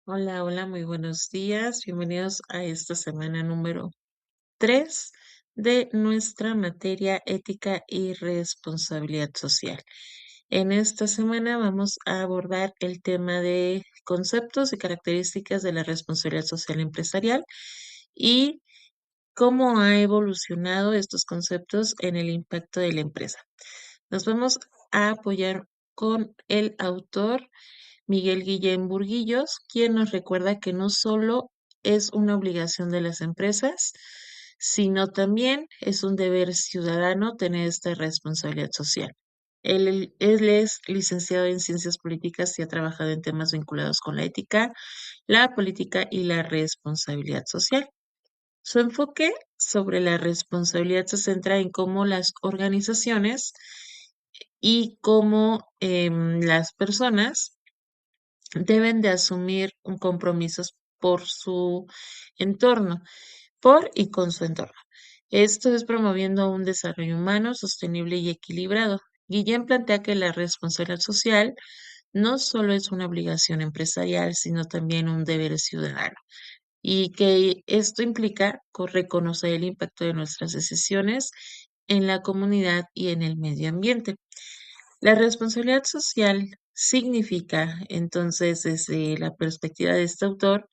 Hola, hola, muy buenos días. Bienvenidos a esta semana número 3 de nuestra materia ética y responsabilidad social. En esta semana vamos a abordar el tema de conceptos y características de la responsabilidad social empresarial y cómo ha evolucionado estos conceptos en el impacto de la empresa. Nos vamos a apoyar con el autor Miguel Guillén Burguillos, quien nos recuerda que no solo es una obligación de las empresas, sino también es un deber ciudadano tener esta responsabilidad social. Él es licenciado en Ciencias Políticas y ha trabajado en temas vinculados con la ética, la política y la responsabilidad social. Su enfoque sobre la responsabilidad se centra en cómo las organizaciones y cómo las personas deben de asumir un compromisos por su entorno, por y con su entorno. Esto es promoviendo un desarrollo humano sostenible y equilibrado. Guillén plantea que la responsabilidad social no solo es una obligación empresarial, sino también un deber ciudadano, y que esto implica reconocer el impacto de nuestras decisiones en la comunidad y en el medio ambiente. La responsabilidad social significa, entonces, desde la perspectiva de este autor,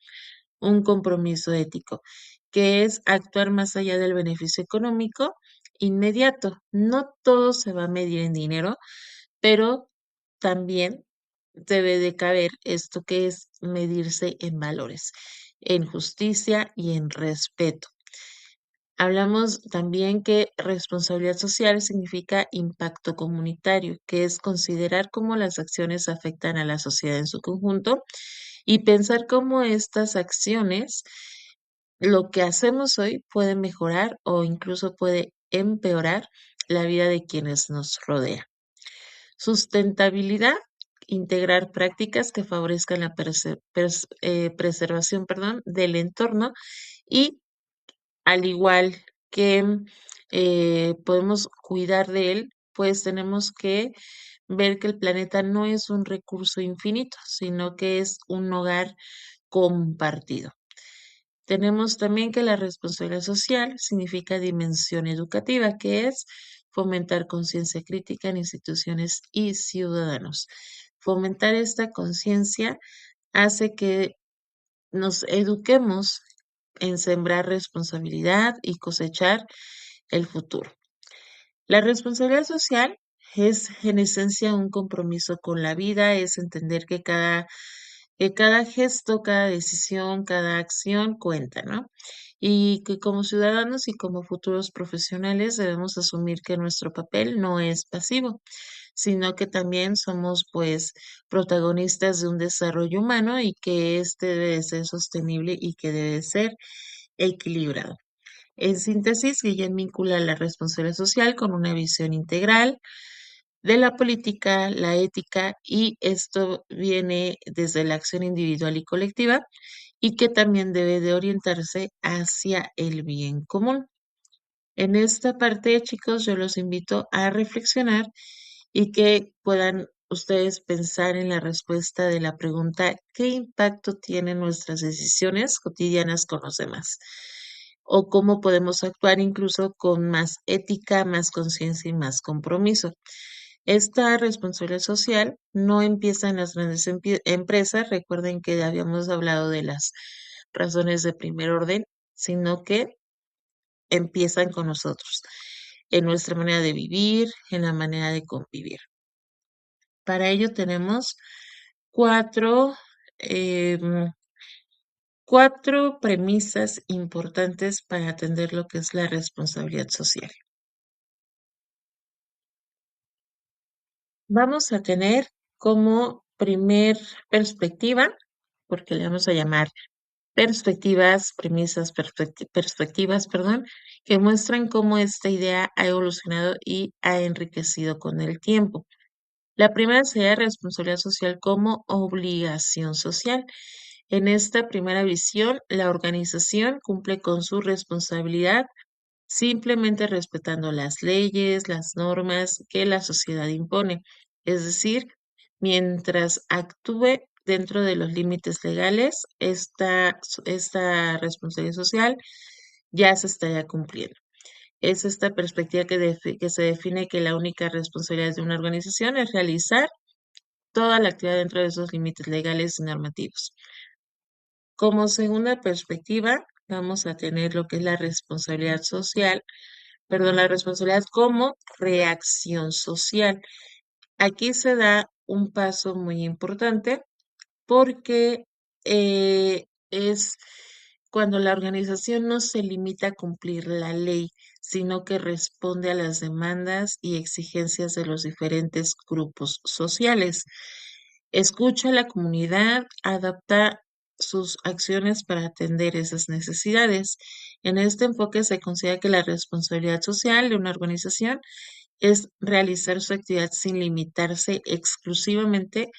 un compromiso ético, que es actuar más allá del beneficio económico inmediato. No todo se va a medir en dinero, pero también debe de caber esto que es medirse en valores, en justicia y en respeto. Hablamos también que responsabilidad social significa impacto comunitario, que es considerar cómo las acciones afectan a la sociedad en su conjunto y pensar cómo estas acciones, lo que hacemos hoy, puede mejorar o incluso puede empeorar la vida de quienes nos rodean. Sustentabilidad, integrar prácticas que favorezcan la preservación, del entorno y al igual que podemos cuidar de él, pues tenemos que ver que el planeta no es un recurso infinito, sino que es un hogar compartido. Tenemos también que la responsabilidad social significa dimensión educativa, que es fomentar conciencia crítica en instituciones y ciudadanos. Fomentar esta conciencia hace que nos eduquemos en sembrar responsabilidad y cosechar el futuro. La responsabilidad social es en esencia un compromiso con la vida, es entender que cada gesto, cada decisión, cada acción cuenta, ¿no? Y que como ciudadanos y como futuros profesionales debemos asumir que nuestro papel no es pasivo, sino que también somos pues protagonistas de un desarrollo humano y que este debe de ser sostenible y que debe de ser equilibrado. En síntesis, Guillén vincula la responsabilidad social con una visión integral de la política, la ética, y esto viene desde la acción individual y colectiva y que también debe de orientarse hacia el bien común. En esta parte, chicos, yo los invito a reflexionar y que puedan ustedes pensar en la respuesta de la pregunta: ¿qué impacto tienen nuestras decisiones cotidianas con los demás? O cómo podemos actuar incluso con más ética, más conciencia y más compromiso. Esta responsabilidad social no empieza en las grandes empresas. Recuerden que habíamos hablado de las razones de primer orden, sino que empiezan con nosotros, en nuestra manera de vivir, en la manera de convivir. Para ello tenemos cuatro, em, cuatro premisas importantes para atender lo que es la responsabilidad social. Vamos a tener como primer perspectiva, porque le vamos a llamar perspectivas, premisas, perspectivas, perdón, que muestran cómo esta idea ha evolucionado y ha enriquecido con el tiempo. La primera sería responsabilidad social como obligación social. En esta primera visión, la organización cumple con su responsabilidad simplemente respetando las leyes, las normas que la sociedad impone. Es decir, mientras actúe dentro de los límites legales, esta responsabilidad social ya se estaría cumpliendo. Es esta perspectiva que se define que la única responsabilidad de una organización es realizar toda la actividad dentro de esos límites legales y normativos. Como segunda perspectiva, vamos a tener lo que es la responsabilidad social, perdón, la responsabilidad como reacción social. Aquí se da un paso muy importante porque es cuando la organización no se limita a cumplir la ley, sino que responde a las demandas y exigencias de los diferentes grupos sociales. Escucha a la comunidad, adapta sus acciones para atender esas necesidades. En este enfoque se considera que la responsabilidad social de una organización es realizar su actividad sin limitarse exclusivamente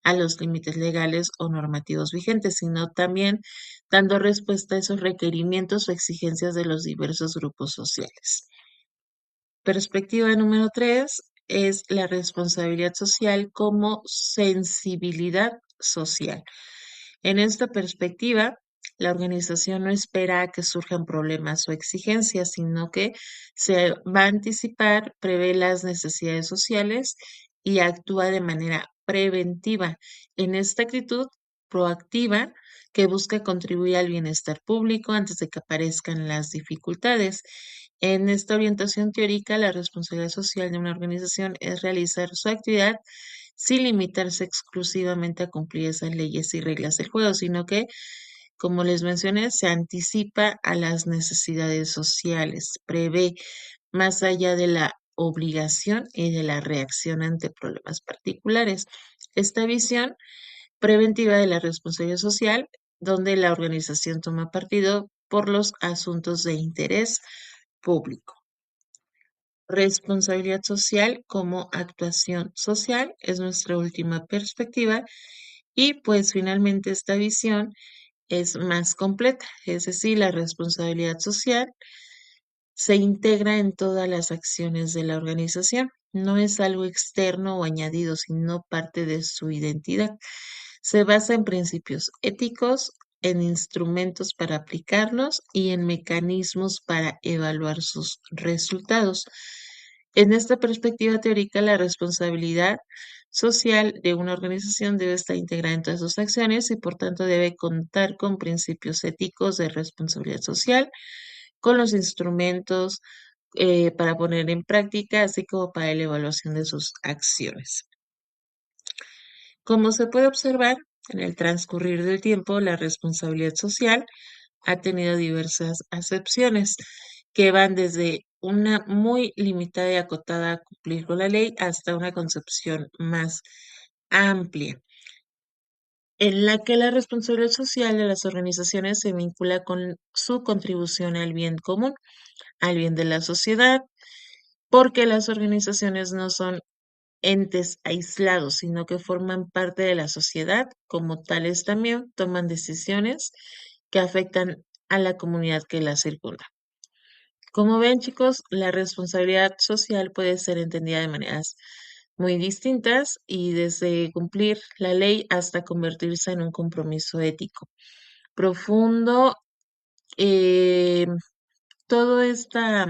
a los límites legales o normativos vigentes, sino también dando respuesta a esos requerimientos o exigencias de los diversos grupos sociales. Perspectiva número 3 es la responsabilidad social como sensibilidad social. En esta perspectiva, la organización no espera a que surjan problemas o exigencias, sino que se va a anticipar, prevé las necesidades sociales y actúa de manera preventiva. En esta actitud proactiva que busca contribuir al bienestar público antes de que aparezcan las dificultades. En esta orientación teórica, la responsabilidad social de una organización es realizar su actividad sin limitarse exclusivamente a cumplir esas leyes y reglas del juego, sino que, como les mencioné, se anticipa a las necesidades sociales, prevé más allá de la obligación y de la reacción ante problemas particulares. Esta visión preventiva de la responsabilidad social, donde la organización toma partido por los asuntos de interés público. Responsabilidad social como actuación social es nuestra última perspectiva y pues finalmente esta visión es más completa, es decir, la responsabilidad social se integra en todas las acciones de la organización. No es algo externo o añadido, sino parte de su identidad. Se basa en principios éticos, en instrumentos para aplicarlos y en mecanismos para evaluar sus resultados. En esta perspectiva teórica, la responsabilidad social de una organización debe estar integrada en todas sus acciones y por tanto debe contar con principios éticos de responsabilidad social, con los instrumentos para poner en práctica, así como para la evaluación de sus acciones. Como se puede observar, en el transcurrir del tiempo, la responsabilidad social ha tenido diversas acepciones que van desde una muy limitada y acotada a cumplir con la ley hasta una concepción más amplia, en la que la responsabilidad social de las organizaciones se vincula con su contribución al bien común, al bien de la sociedad, porque las organizaciones no son entes aislados, sino que forman parte de la sociedad, como tales también toman decisiones que afectan a la comunidad que la circunda. Como ven, chicos, la responsabilidad social puede ser entendida de maneras muy distintas y desde cumplir la ley hasta convertirse en un compromiso ético profundo. eh, Todo esta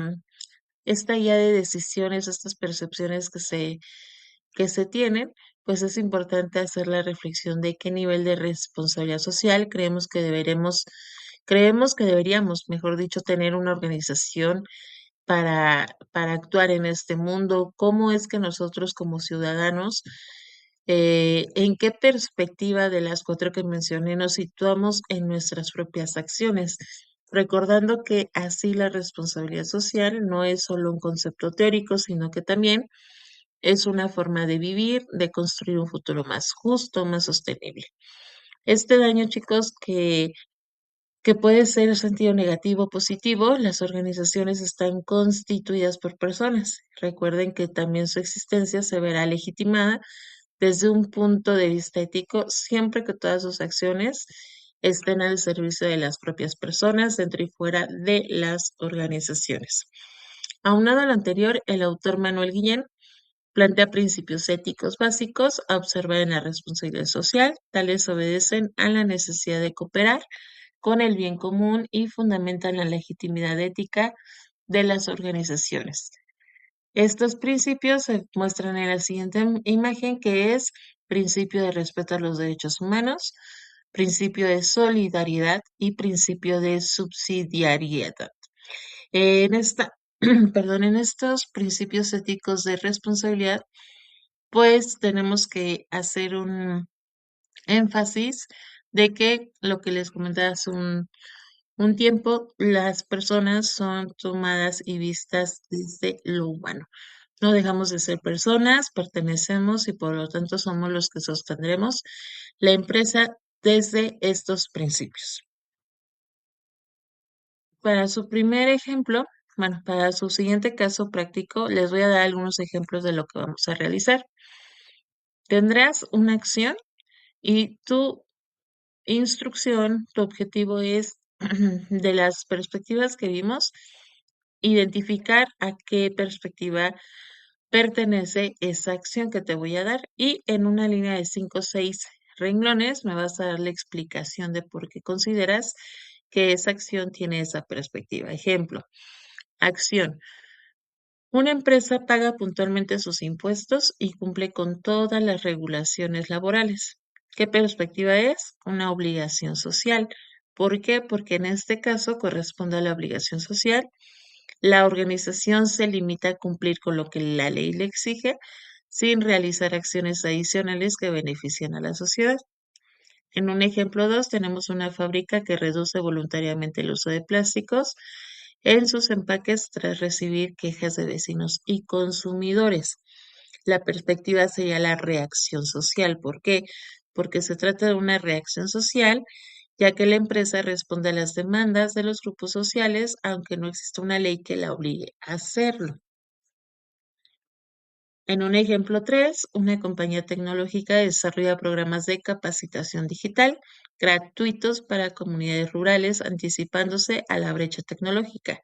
guía de decisiones, estas percepciones que se tienen, pues es importante hacer la reflexión de qué nivel de responsabilidad social creemos que deberíamos, mejor dicho, tener una organización para actuar en este mundo, cómo es que nosotros como ciudadanos, en qué perspectiva de las cuatro que mencioné nos situamos en nuestras propias acciones, recordando que así la responsabilidad social no es solo un concepto teórico, sino que también es una forma de vivir, de construir un futuro más justo, más sostenible. Este daño, chicos, que puede ser sentido negativo o positivo, las organizaciones están constituidas por personas. Recuerden que también su existencia se verá legitimada desde un punto de vista ético siempre que todas sus acciones estén al servicio de las propias personas dentro y fuera de las organizaciones. Aunado a lo anterior, el autor Manuel Guillén Plantea principios éticos básicos a observar en la responsabilidad social. Tales obedecen a la necesidad de cooperar con el bien común y fundamentan la legitimidad ética de las organizaciones. Estos principios se muestran en la siguiente imagen, que es principio de respeto a los derechos humanos, principio de solidaridad y principio de subsidiariedad. En esta, perdón, en estos principios éticos de responsabilidad, pues tenemos que hacer un énfasis de que lo que les comentaba hace un tiempo, las personas son tomadas y vistas desde lo humano. No dejamos de ser personas, pertenecemos y por lo tanto somos los que sostendremos la empresa desde estos principios. Para su primer ejemplo, bueno, para su siguiente caso práctico, les voy a dar algunos ejemplos de lo que vamos a realizar. Tendrás una acción y tu instrucción, tu objetivo es, de las perspectivas que vimos, identificar a qué perspectiva pertenece esa acción que te voy a dar y en una línea de 5 o 6 renglones me vas a dar la explicación de por qué consideras que esa acción tiene esa perspectiva. Ejemplo, acción. Una empresa paga puntualmente sus impuestos y cumple con todas las regulaciones laborales. ¿Qué perspectiva es? Una obligación social. ¿Por qué? Porque en este caso corresponde a la obligación social. La organización se limita a cumplir con lo que la ley le exige sin realizar acciones adicionales que beneficien a la sociedad. En un ejemplo 2 tenemos una fábrica que reduce voluntariamente el uso de plásticos en sus empaques tras recibir quejas de vecinos y consumidores. La perspectiva sería la reacción social. ¿Por qué? Porque se trata de una reacción social, ya que la empresa responde a las demandas de los grupos sociales, aunque no exista una ley que la obligue a hacerlo. En un ejemplo 3, una compañía tecnológica desarrolla programas de capacitación digital gratuitos para comunidades rurales, anticipándose a la brecha tecnológica.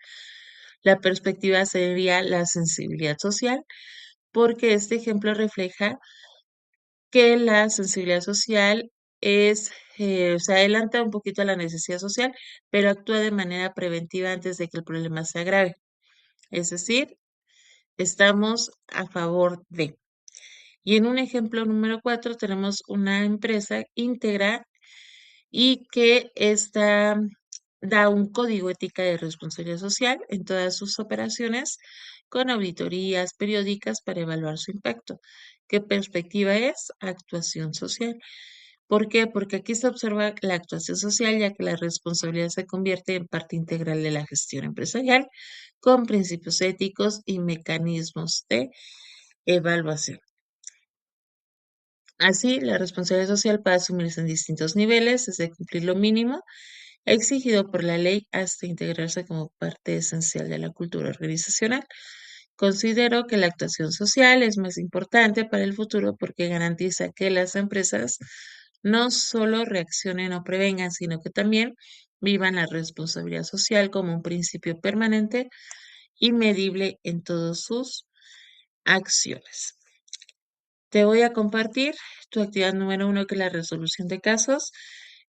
La perspectiva sería la sensibilidad social, porque este ejemplo refleja que la sensibilidad social es, se adelanta un poquito a la necesidad social, pero actúa de manera preventiva antes de que el problema se agrave. Es decir, estamos a favor de. Y en un ejemplo número 4 tenemos una empresa íntegra y que da un código ética de responsabilidad social en todas sus operaciones con auditorías periódicas para evaluar su impacto. ¿Qué perspectiva es? Actuación social. ¿Por qué? Porque aquí se observa la actuación social, ya que la responsabilidad se convierte en parte integral de la gestión empresarial, con principios éticos y mecanismos de evaluación. Así, la responsabilidad social puede asumirse en distintos niveles, desde cumplir lo mínimo exigido por la ley hasta integrarse como parte esencial de la cultura organizacional. Considero que la actuación social es más importante para el futuro porque garantiza que las empresas no solo reaccionen o prevengan, sino que también vivan la responsabilidad social como un principio permanente y medible en todas sus acciones. Te voy a compartir tu actividad número 1, que es la resolución de casos,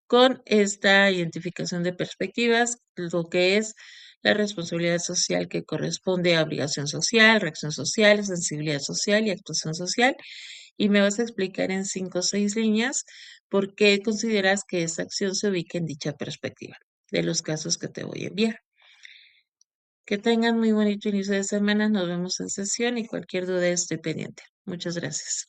con esta identificación de perspectivas, lo que es la responsabilidad social que corresponde a obligación social, reacción social, sensibilidad social y actuación social. Y me vas a explicar en 5 o 6 líneas por qué consideras que esa acción se ubica en dicha perspectiva de los casos que te voy a enviar. Que tengan muy bonito inicio de semana. Nos vemos en sesión y cualquier duda estoy pendiente. Muchas gracias.